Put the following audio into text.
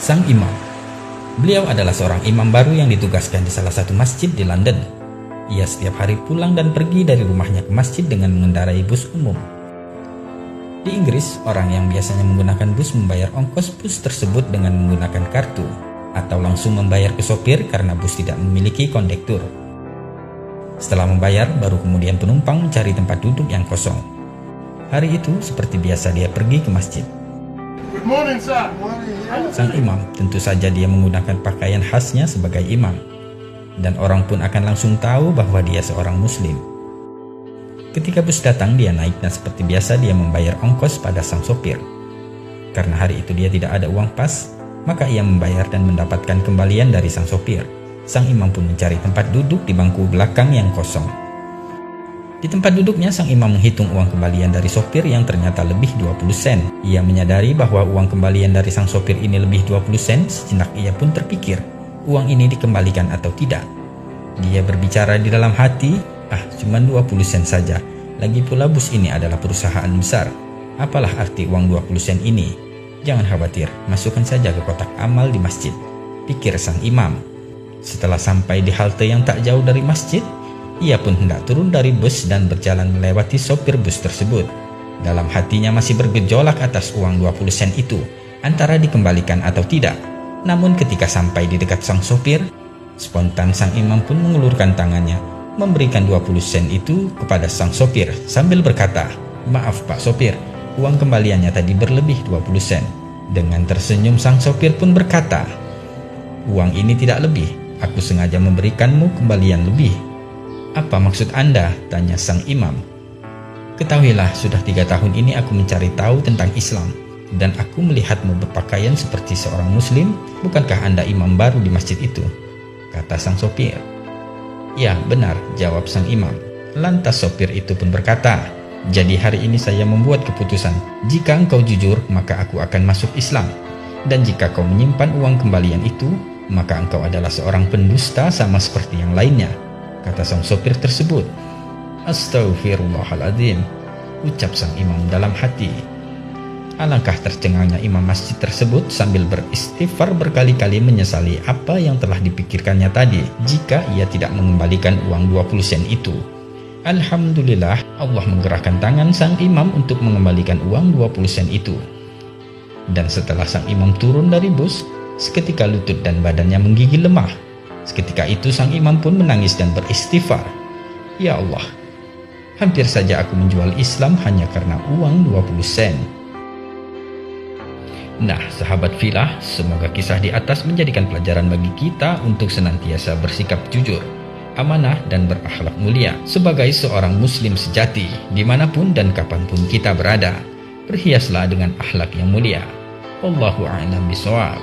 Sang imam. Beliau adalah seorang imam baru yang ditugaskan di salah satu masjid di London. Ia setiap hari pulang dan pergi dari rumahnya ke masjid dengan mengendarai bus umum. Di Inggris, orang yang biasanya menggunakan bus membayar ongkos bus tersebut dengan menggunakan kartu, atau langsung membayar ke sopir karena bus tidak memiliki kondektur. Setelah membayar, baru kemudian penumpang mencari tempat duduk yang kosong. Hari itu, seperti biasa dia pergi ke masjid. Good morning, sir. Sang imam, tentu saja dia menggunakan pakaian khasnya sebagai imam. Dan orang pun akan langsung tahu bahwa dia seorang muslim. Ketika bus datang, dia naik dan seperti biasa dia membayar ongkos pada sang sopir. Karena hari itu dia tidak ada uang pas, maka ia membayar dan mendapatkan kembalian dari sang sopir. Sang imam pun mencari tempat duduk di bangku belakang yang kosong. Di tempat duduknya, sang imam menghitung uang kembalian dari sopir yang ternyata lebih 20 sen. Ia menyadari bahwa uang kembalian dari sang sopir ini lebih 20 sen, sejenak ia pun terpikir, uang ini dikembalikan atau tidak. Dia berbicara di dalam hati, cuma 20 sen saja. Lagi pula bus ini adalah perusahaan besar. Apalah arti uang 20 sen ini? Jangan khawatir, masukkan saja ke kotak amal di masjid, pikir sang imam. Setelah sampai di halte yang tak jauh dari masjid, ia pun hendak turun dari bus dan berjalan melewati sopir bus tersebut. Dalam hatinya masih bergejolak atas uang 20 sen itu, antara dikembalikan atau tidak. Namun ketika sampai di dekat sang sopir, spontan sang imam pun mengulurkan tangannya, memberikan 20 sen itu kepada sang sopir sambil berkata, "Maaf Pak Sopir, uang kembaliannya tadi berlebih 20 sen. Dengan tersenyum sang sopir pun berkata, "Uang ini tidak lebih, aku sengaja memberikanmu kembalian lebih." "Apa maksud Anda?" tanya sang imam. "Ketahuilah, sudah 3 tahun ini aku mencari tahu tentang Islam, dan aku melihatmu berpakaian seperti seorang muslim. Bukankah Anda imam baru di masjid itu?" kata sang sopir. "Ya, benar," jawab sang imam. Lantas sopir itu pun berkata, "Jadi hari ini saya membuat keputusan, jika engkau jujur maka aku akan masuk Islam, dan jika kau menyimpan uang kembalian itu, maka engkau adalah seorang pendusta sama seperti yang lainnya," kata sang sopir tersebut. "Astaghfirullahaladzim," ucap sang imam dalam hati. Alangkah tercengangnya imam masjid tersebut sambil beristighfar berkali-kali menyesali apa yang telah dipikirkannya tadi jika ia tidak mengembalikan uang 20 sen itu. Alhamdulillah, Allah menggerakkan tangan sang imam untuk mengembalikan uang 20 sen itu. Dan setelah sang imam turun dari bus, seketika lutut dan badannya menggigil lemah. Seketika itu sang imam pun menangis dan beristighfar, "Ya Allah, hampir saja aku menjual Islam hanya karena uang 20 sen. Nah, sahabat filah, semoga kisah di atas menjadikan pelajaran bagi kita untuk senantiasa bersikap jujur, amanah, dan berakhlak mulia sebagai seorang muslim sejati dimanapun dan kapanpun kita berada. Berhiaslah dengan akhlak yang mulia. Wallahu a'lam bishawab.